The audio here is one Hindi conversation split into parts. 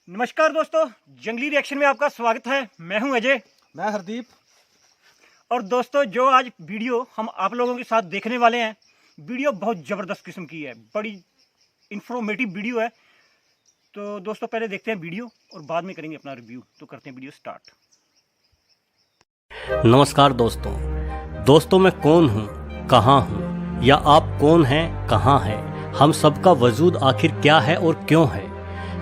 नमस्कार दोस्तों, जंगली रिएक्शन में आपका स्वागत है। मैं हूं अजय। मैं हरदीप। और दोस्तों, जो आज वीडियो हम आप लोगों के साथ देखने वाले हैं, वीडियो बहुत ज़बरदस्त किस्म की है, बड़ी इंफॉर्मेटिव वीडियो है। तो दोस्तों, पहले देखते हैं वीडियो और बाद में करेंगे अपना रिव्यू। तो करते हैं वीडियो स्टार्ट। नमस्कार दोस्तों, मैं कौन हूँ, कहाँ हूँ, या आप कौन हैं, कहाँ हैं, हम सबका वजूद आखिर क्या है और क्यों है।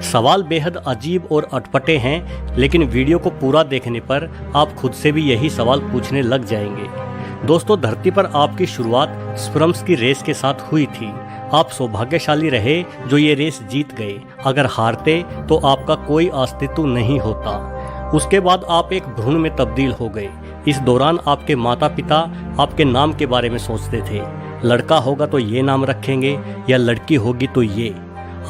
सवाल बेहद अजीब और अटपटे हैं, लेकिन वीडियो को पूरा देखने पर आप खुद से भी यही सवाल पूछने लग जाएंगे। दोस्तों, धरती पर आपकी शुरुआत स्पर्म्स की रेस के साथ हुई थी। आप सौभाग्यशाली रहे जो ये रेस जीत गए। अगर हारते तो आपका कोई अस्तित्व नहीं होता। उसके बाद आप एक भ्रूण में तब्दील हो गए। इस दौरान आपके माता पिता आपके नाम के बारे में सोचते थे। लड़का होगा तो ये नाम रखेंगे या लड़की होगी तो ये।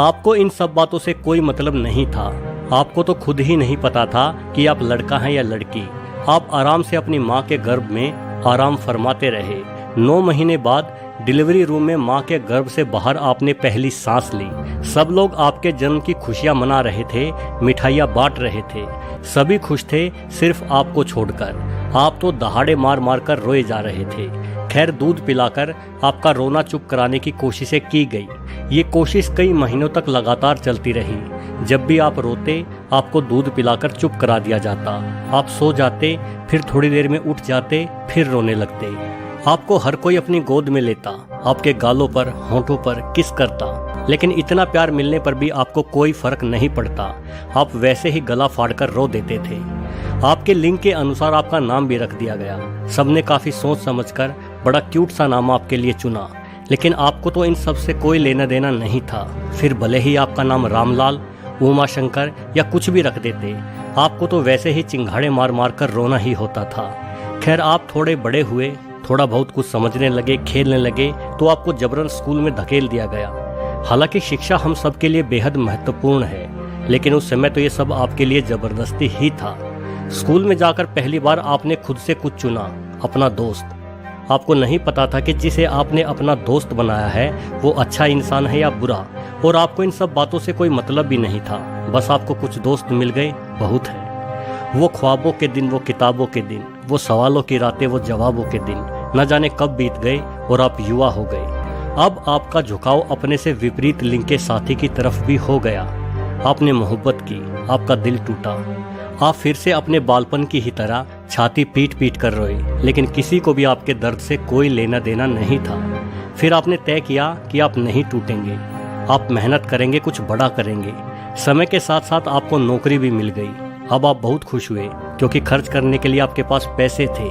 आपको इन सब बातों से कोई मतलब नहीं था। आपको तो खुद ही नहीं पता था कि आप लड़का हैं या लड़की। आप आराम से अपनी माँ के गर्भ में आराम फरमाते रहे। 9 महीने बाद डिलीवरी रूम में माँ के गर्भ से बाहर आपने पहली सांस ली। सब लोग आपके जन्म की खुशियाँ मना रहे थे, मिठाइयाँ बांट रहे थे। सभी खुश थे, सिर्फ आपको छोड़कर। आप तो दहाड़े मार मार कर रोए जा रहे थे। खैर, दूध पिलाकर आपका रोना चुप कराने की कोशिशें की गई। ये कोशिश कई महीनों तक लगातार चलती रही। जब भी आप रोते, आपको दूध पिलाकर चुप करा दिया जाता। आप सो जाते, फिर थोड़ी देर में उठ जाते, फिर रोने लगते। आपको हर कोई अपनी गोद में लेता, आपके गालों पर, होंठों पर किस करता। लेकिन इतना प्यार मिलने पर भी आपको कोई फर्क नहीं पड़ता। आप वैसे ही गला फाड़कर रो देते थे। आपके लिंग के अनुसार आपका नाम भी रख दिया गया। सबने काफी सोच समझकर बड़ा क्यूट सा नाम आपके लिए चुना, लेकिन आपको तो इन सब से कोई लेना देना नहीं था। फिर भले ही आपका नाम रामलाल, उमा शंकर या कुछ भी रख देते, आपको तो वैसे ही चिंगाड़े मार मार कर रोना ही होता था। खैर, आप थोड़े बड़े हुए, थोड़ा बहुत कुछ समझने लगे, खेलने लगे, तो आपको जबरन स्कूल में धकेल दिया गया। हालांकि शिक्षा हम सब के लिए बेहद महत्वपूर्ण है, लेकिन उस समय तो ये सब आपके लिए जबरदस्ती ही था। स्कूल में जाकर पहली बार आपने खुद से कुछ चुना, अपना दोस्त। आपको नहीं पता था कि जिसे आपने अपना दोस्त बनाया है वो अच्छा इंसान है या बुरा, और आपको इन सब बातों से कोई मतलब भी नहीं था। बस आपको कुछ दोस्त मिल गए, बहुत है। वो ख्वाबों के दिन, वो किताबों के दिन, वो सवालों की रातें, वो जवाबों के दिन न जाने कब बीत गए और आप युवा हो गए। अब आपका झुकाव अपने से विपरीत लिंग के साथी की तरफ भी हो गया। आपने मोहब्बत की, आपका दिल टूटा। आप फिर से अपने बालपन की ही तरह छाती पीट पीट कर रोए, लेकिन किसी को भी आपके दर्द से कोई लेना देना नहीं था। फिर आपने तय किया कि आप नहीं टूटेंगे, आप मेहनत करेंगे, कुछ बड़ा करेंगे। समय के साथ साथ आपको नौकरी भी मिल गई। अब आप बहुत खुश हुए, क्योंकि खर्च करने के लिए आपके पास पैसे थे।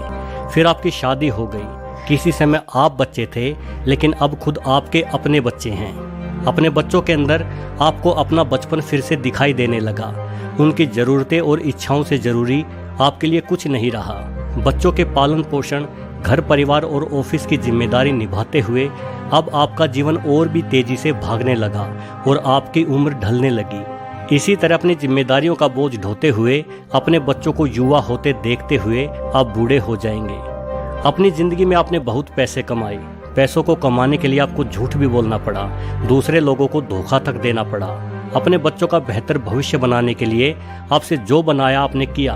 फिर आपकी शादी हो गई। किसी समय आप बच्चे थे, लेकिन अब खुद आपके अपने बच्चे हैं। अपने बच्चों के अंदर आपको अपना बचपन फिर से दिखाई देने लगा। उनकी ज़रूरतें और इच्छाओं से ज़रूरी आपके लिए कुछ नहीं रहा। बच्चों के पालन पोषण, घर परिवार और ऑफिस की जिम्मेदारी निभाते हुए अब आपका जीवन और भी तेजी से भागने लगा और आपकी उम्र ढलने लगी। इसी तरह अपनी जिम्मेदारियों का बोझ ढोते हुए अपने बच्चों को युवा होते देखते हुए आप बूढ़े हो जाएंगे। अपनी ज़िंदगी में आपने बहुत पैसे कमाए। पैसों को कमाने के लिए आपको झूठ भी बोलना पड़ा, दूसरे लोगों को धोखा तक देना पड़ा। अपने बच्चों का बेहतर भविष्य बनाने के लिए आपसे जो बनाया आपने किया।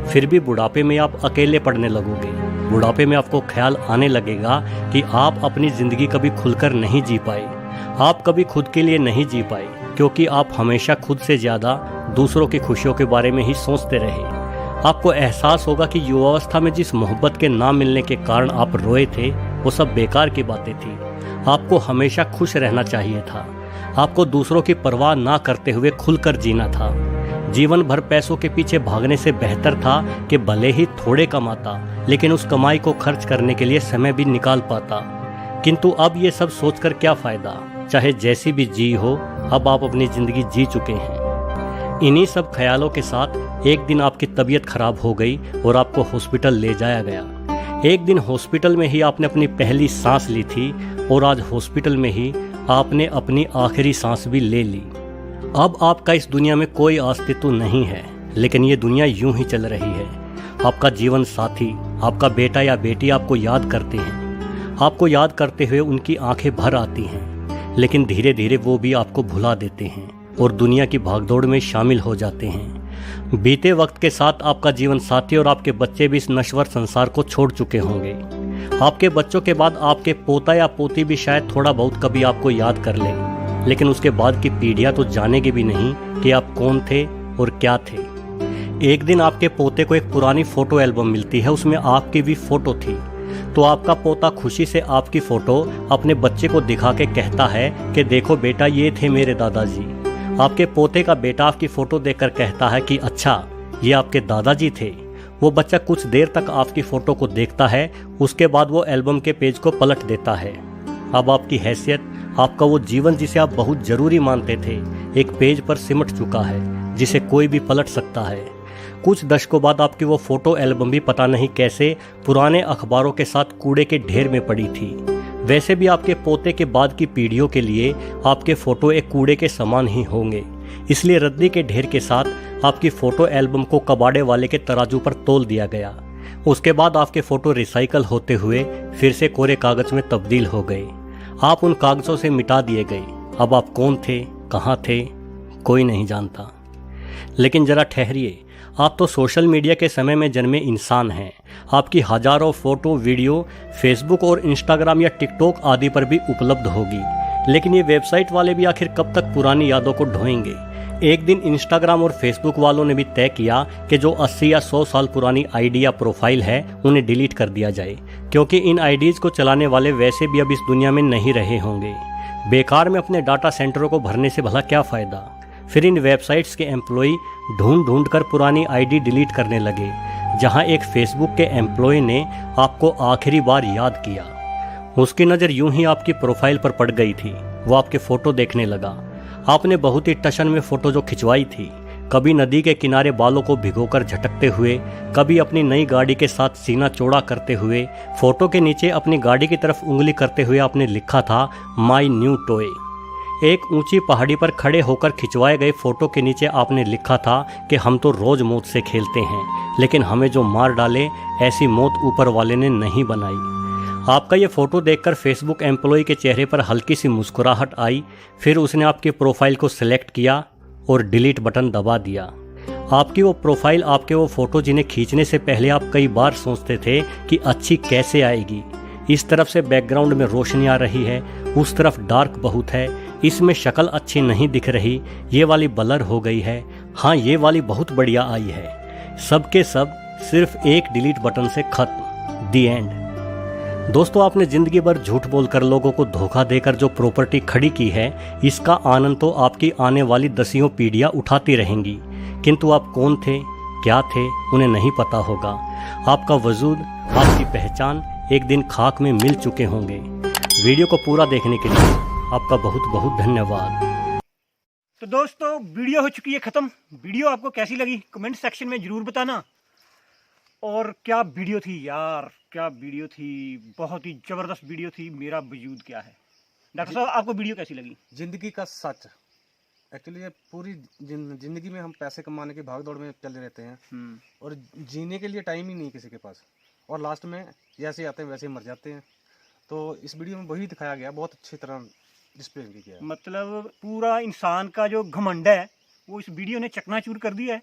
फिर भी बुढ़ापे में आप अकेले पड़ने लगोगे। बुढ़ापे में आपको ख्याल आने लगेगा कि आप अपनी ज़िंदगी कभी खुलकर नहीं जी पाए। आप कभी खुद के लिए नहीं जी पाए, क्योंकि आप हमेशा खुद से ज़्यादा दूसरों की खुशियों के बारे में ही सोचते रहे। आपको एहसास होगा कि युवावस्था में जिस मोहब्बत के ना मिलने के कारण आप रोए थे, वो सब बेकार की बातें थी। आपको हमेशा खुश रहना चाहिए था। आपको दूसरों की परवाह ना करते हुए खुलकर जीना था। जीवन भर पैसों के पीछे भागने से बेहतर था कि भले ही थोड़े कमाता, लेकिन उस कमाई को खर्च करने के लिए समय भी निकाल पाता। किंतु अब ये सब सोचकर क्या फ़ायदा। चाहे जैसी भी जी हो, अब आप अपनी ज़िंदगी जी चुके हैं। इन्हीं सब ख्यालों के साथ एक दिन आपकी तबीयत खराब हो गई और आपको हॉस्पिटल ले जाया गया। एक दिन हॉस्पिटल में ही आपने अपनी पहली सांस ली थी, और आज हॉस्पिटल में ही आपने अपनी आखिरी सांस भी ले ली। अब आपका इस दुनिया में कोई अस्तित्व नहीं है, लेकिन ये दुनिया यूं ही चल रही है। आपका जीवन साथी, आपका बेटा या बेटी आपको याद करते हैं। आपको याद करते हुए उनकी आंखें भर आती हैं, लेकिन धीरे धीरे वो भी आपको भुला देते हैं। और दुनिया की भागदौड़ में शामिल हो जाते हैं। बीते वक्त के साथ आपका जीवन साथी और आपके बच्चे भी इस नश्वर संसार को छोड़ चुके होंगे। आपके बच्चों के बाद आपके पोता या पोती भी शायद थोड़ा बहुत कभी आपको याद कर ले, लेकिन उसके बाद की पीढ़ियां तो जानेगी भी नहीं कि आप कौन थे और क्या थे। एक दिन आपके पोते को एक पुरानी फोटो एल्बम मिलती है, उसमें आपकी भी फोटो थी। तो आपका पोता खुशी से आपकी फोटो अपने बच्चे को दिखा के कहता है कि देखो बेटा, ये थे मेरे दादाजी। आपके पोते का बेटा आपकी फोटो देखकर कहता है कि अच्छा, ये आपके दादाजी थे। वो बच्चा कुछ देर तक आपकी फोटो को देखता है, उसके बाद वो एल्बम के पेज को पलट देता है। अब आपकी हैसियत, आपका वो जीवन जिसे आप बहुत जरूरी मानते थे, एक पेज पर सिमट चुका है जिसे कोई भी पलट सकता है। कुछ दशकों बाद आपकी वो फोटो एल्बम भी पता नहीं कैसे पुराने अखबारों के साथ कूड़े के ढेर में पड़ी थी। वैसे भी आपके पोते के बाद की पीढ़ियों के लिए आपके फोटो एक कूड़े के समान ही होंगे, इसलिए रद्दी के ढेर के साथ आपकी फोटो एल्बम को कबाड़े वाले के तराजू पर तोल दिया गया। उसके बाद आपके फोटो रिसाइकल होते हुए फिर से कोरे कागज में तब्दील हो गए। आप उन कागजों से मिटा दिए गए। अब आप कौन थे, कहाँ थे, कोई नहीं जानता। लेकिन जरा ठहरिए, आप तो सोशल मीडिया के समय में जन्मे इंसान हैं। आपकी हजारों फोटो वीडियो फेसबुक और इंस्टाग्राम या टिकटॉक आदि पर भी उपलब्ध होगी। लेकिन ये वेबसाइट वाले भी आखिर कब तक पुरानी यादों को ढोएंगे। एक दिन इंस्टाग्राम और फेसबुक वालों ने भी तय किया कि जो 80 या 100 साल पुरानी आईडी या प्रोफाइल है उन्हें डिलीट कर दिया जाए, क्योंकि इन आईडीज को चलाने वाले वैसे भी अब इस दुनिया में नहीं रहे होंगे। बेकार में अपने डाटा सेंटरों को भरने से भला क्या फ़ायदा। फिर इन वेबसाइट्स के एम्प्लॉय ढूंढ ढूंढ कर पुरानी आईडी डिलीट करने लगे। जहां एक फेसबुक के एम्प्लॉय ने आपको आखिरी बार याद किया, उसकी नज़र यूं ही आपकी प्रोफाइल पर पड़ गई थी। वो आपके फ़ोटो देखने लगा। आपने बहुत ही टशन में फ़ोटो जो खिंचवाई थी, कभी नदी के किनारे बालों को भिगोकर झटकते हुए, कभी अपनी नई गाड़ी के साथ सीना चौड़ा करते हुए, फ़ोटो के नीचे अपनी गाड़ी की तरफ उंगली करते हुए आपने लिखा था माई न्यू टॉय। एक ऊंची पहाड़ी पर खड़े होकर खिंचवाए गए फोटो के नीचे आपने लिखा था कि हम तो रोज़ मौत से खेलते हैं, लेकिन हमें जो मार डाले ऐसी मौत ऊपर वाले ने नहीं बनाई। आपका ये फ़ोटो देखकर फेसबुक एम्प्लॉय के चेहरे पर हल्की सी मुस्कुराहट आई। फिर उसने आपकी प्रोफाइल को सिलेक्ट किया और डिलीट बटन दबा दिया। आपकी वो प्रोफाइल, आपके वो फ़ोटो जिन्हें खींचने से पहले आप कई बार सोचते थे कि अच्छी कैसे आएगी। इस तरफ से बैकग्राउंड में रोशनी आ रही है, उस तरफ डार्क बहुत है, इसमें शक्ल अच्छी नहीं दिख रही, ये वाली ब्लर हो गई है, हाँ ये वाली बहुत बढ़िया आई है। सब के सब सिर्फ एक डिलीट बटन से खत्म, दी एंड। दोस्तों, आपने ज़िंदगी भर झूठ बोलकर लोगों को धोखा देकर जो प्रॉपर्टी खड़ी की है, इसका आनंद तो आपकी आने वाली दसियों पीढ़ियाँ उठाती रहेंगी, किंतु आप कौन थे, क्या थे, उन्हें नहीं पता होगा। आपका वजूद, आपकी पहचान एक दिन खाक में मिल चुके होंगे। वीडियो को पूरा देखने के लिए आपका बहुत बहुत धन्यवाद। तो दोस्तों, वीडियो हो चुकी है ख़त्म। वीडियो आपको कैसी लगी कमेंट सेक्शन में ज़रूर बताना। और क्या वीडियो थी यार, क्या वीडियो थी, बहुत ही ज़बरदस्त वीडियो थी। मेरा वजूद क्या है। डॉक्टर साहब, आपको वीडियो कैसी लगी? जिंदगी का सच। एक्चुअली ये पूरी जिंदगी में हम पैसे कमाने की भाग दौड़ में चले रहते हैं और जीने के लिए टाइम ही नहीं किसी के पास, और लास्ट में जैसे आते हैं वैसे ही मर जाते हैं। तो इस वीडियो में वही दिखाया गया, बहुत अच्छी तरह डिस्प्ले किया है। मतलब पूरा इंसान का जो घमंड है वो इस वीडियो ने चकनाचूर कर दिया है।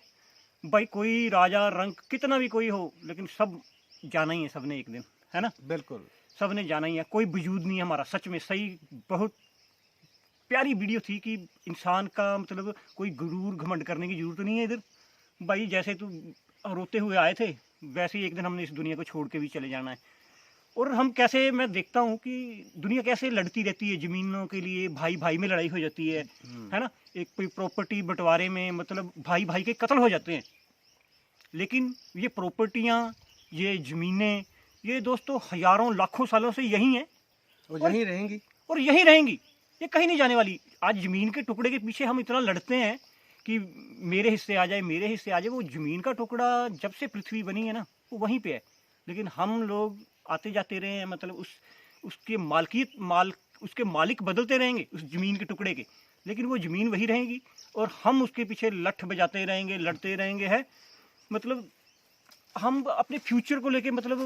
भाई कोई राजा रंग कितना भी कोई हो, लेकिन सब जाना ही है सबने एक दिन, है ना। बिल्कुल सबने जाना ही है, कोई वजूद नहीं है हमारा। सच में सही बहुत प्यारी वीडियो थी कि इंसान का मतलब कोई गुरूर घमंड करने की जरूरत नहीं है इधर। भाई जैसे तू रोते हुए आए थे, वैसे ही एक दिन हमने इस दुनिया को छोड़ के भी चले जाना है। और हम कैसे, मैं देखता हूँ कि दुनिया कैसे लड़ती रहती है ज़मीनों के लिए, भाई भाई में लड़ाई हो जाती है ना। एक कोई प्रॉपर्टी बंटवारे में मतलब भाई भाई के कत्ल हो जाते हैं। लेकिन ये प्रॉपर्टियाँ, ये ज़मीनें, ये दोस्तों हज़ारों लाखों सालों से यही हैं और यहीं रहेंगी, और यहीं रहेंगी, ये कहीं नहीं जाने वाली। आज ज़मीन के टुकड़े के पीछे हम इतना लड़ते हैं कि मेरे हिस्से आ जाए, मेरे हिस्से आ जाए। वो ज़मीन का टुकड़ा जब से पृथ्वी बनी है ना, वो वहीं पे है। लेकिन हम लोग आते जाते रहे हैं, मतलब उसके मालिक बदलते रहेंगे उस ज़मीन के टुकड़े के, लेकिन वो ज़मीन वही रहेगी और हम उसके पीछे लठ बजाते रहेंगे, लड़ते रहेंगे। है मतलब हम अपने फ्यूचर को लेके मतलब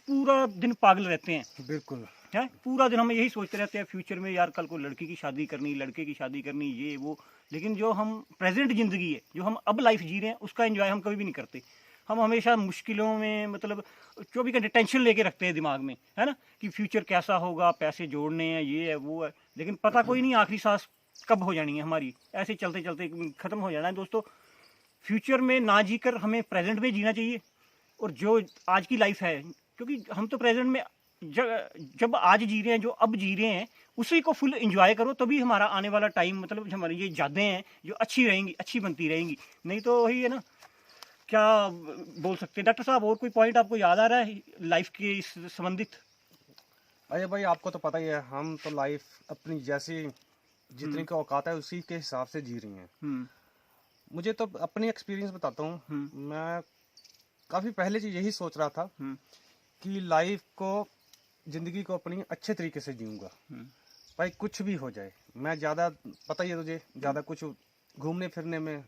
पूरा दिन पागल रहते हैं, बिल्कुल, है। पूरा दिन हम यही सोचते रहते हैं फ्यूचर में, यार कल को लड़की की शादी करनी, लड़के की शादी करनी, ये वो। लेकिन जो हम प्रेजेंट ज़िंदगी है, जो हम अब लाइफ जी रहे हैं, उसका एंजॉय हम कभी भी नहीं करते। हम हमेशा मुश्किलों में, मतलब 24 घंटे टेंशन लेके रखते हैं दिमाग में, है ना, कि फ्यूचर कैसा होगा, पैसे जोड़ने हैं, ये है वो है। लेकिन पता कोई नहीं आखिरी सांस कब हो जानी है हमारी, ऐसे चलते चलते ख़त्म हो जाना है। दोस्तों, फ्यूचर में ना जीकर हमें प्रेजेंट में जीना चाहिए। और जो आज की लाइफ है, क्योंकि हम तो प्रेजेंट में जब आज जी रहे हैं, जो अब जी रहे हैं, उसी को फुल एंजॉय करो, तभी हमारा आने वाला टाइम, मतलब हमारी ये यादें हैं जो अच्छी रहेंगी, अच्छी बनती रहेंगी। नहीं तो वही है ना, क्या बोल सकते हैं। डॉक्टर साहब, और कोई पॉइंट आपको याद आ रहा है लाइफ के इस संबंधित? अरे भाई, आपको तो पता ही है, हम तो लाइफ अपनी जैसी जितनी का औकात है उसी के हिसाब से जी रही हैं। मुझे तो अपनी एक्सपीरियंस बताता हूँ। मैं काफ़ी पहले से यही सोच रहा था कि लाइफ को, ज़िंदगी को अपनी अच्छे तरीके से जीऊँगा, भाई कुछ भी हो जाए। मैं ज़्यादा, पता ही है तुझे, ज़्यादा कुछ घूमने फिरने में,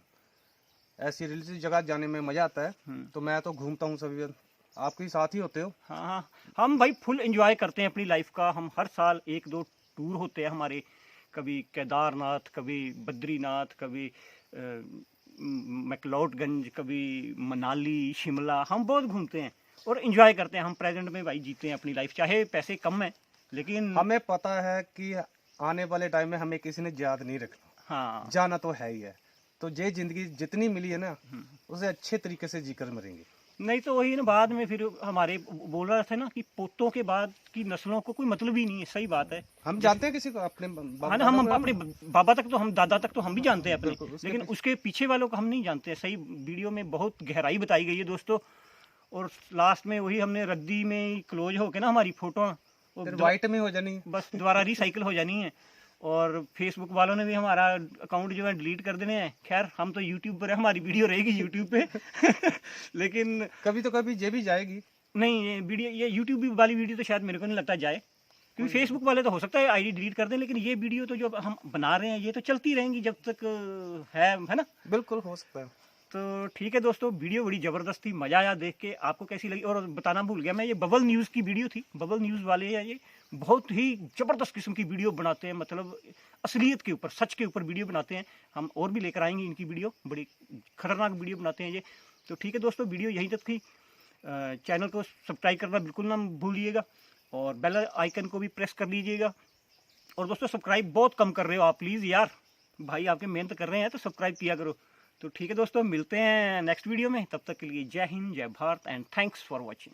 ऐसी रिलीजियस जगह जाने में मज़ा आता है, तो मैं तो घूमता हूँ। सभी आपके साथ ही होते हो। हाँ, हम भाई फुल एंजॉय करते हैं अपनी लाइफ का। हम हर साल 1-2 टूर होते हैं हमारे, कभी केदारनाथ, कभी बद्रीनाथ, कभी मैक्लोडगंज, कभी मनाली, शिमला। हम बहुत घूमते हैं और एंजॉय करते हैं। हम प्रेजेंट में भाई जीते हैं अपनी लाइफ, चाहे पैसे कम हैं, लेकिन हमें पता है कि आने वाले टाइम में हमें किसी ने याद नहीं रखना। हाँ, जाना तो है ही है। तो ये जिंदगी जितनी मिली है ना, उसे अच्छे तरीके से जीकर मरेंगे। नहीं तो वही ना, बाद में फिर हमारे बोल रहे थे ना कि पोतों के बाद की नस्लों को कोई मतलब ही नहीं है। सही बात है। हम जानते हैं किसी को अपने हाँ ना, हम अपने बाबा तक तो, हम दादा तक तो हम भी जानते हैं अपने, उसके लेकिन उसके पीछे वालों को हम नहीं जानते। सही, वीडियो में बहुत गहराई बताई गई है दोस्तों। और लास्ट में वही हमने रद्दी में क्लोज होके ना, हमारी फोटो वाइट में हो जानी, बस दोबारा रिसाइकिल हो जानी है। और फेसबुक वालों ने भी हमारा अकाउंट जो है डिलीट कर देने हैं। खैर, हम तो यूट्यूब पर है, हमारी वीडियो रहेगी यूट्यूब पे लेकिन कभी तो कभी ये भी जाएगी। नहीं, ये वीडियो, ये यूट्यूब वाली वीडियो तो शायद मेरे को नहीं लगता जाए, क्योंकि फेसबुक वाले तो हो सकता है आईडी डिलीट कर दें, लेकिन ये वीडियो तो जो हम बना रहे हैं, ये तो चलती रहेंगी जब तक है ना। बिल्कुल हो सकता है। तो ठीक है दोस्तों, वीडियो बड़ी ज़बरदस्त थी, मज़ा आया देख के। आपको कैसी लगी? और बताना भूल गया मैं, ये बबल न्यूज़ की वीडियो थी। बबल न्यूज़ वाले हैं, ये बहुत ही ज़बरदस्त किस्म की वीडियो बनाते हैं, मतलब असलियत के ऊपर, सच के ऊपर वीडियो बनाते हैं। हम और भी लेकर आएंगे इनकी वीडियो, बड़ी खतरनाक वीडियो बनाते हैं ये। तो ठीक है दोस्तों, वीडियो यहीं तक थी। चैनल को सब्सक्राइब करना बिल्कुल ना भूलिएगा, और बेल आइकन को भी प्रेस कर लीजिएगा। और दोस्तों, सब्सक्राइब बहुत कम कर रहे हो आप, प्लीज़ यार, भाई आपके मेहनत कर रहे हैं तो सब्सक्राइब किया करो। तो ठीक है दोस्तों, मिलते हैं नेक्स्ट वीडियो में। तब तक के लिए जय हिंद, जय Bharat, and thanks for watching.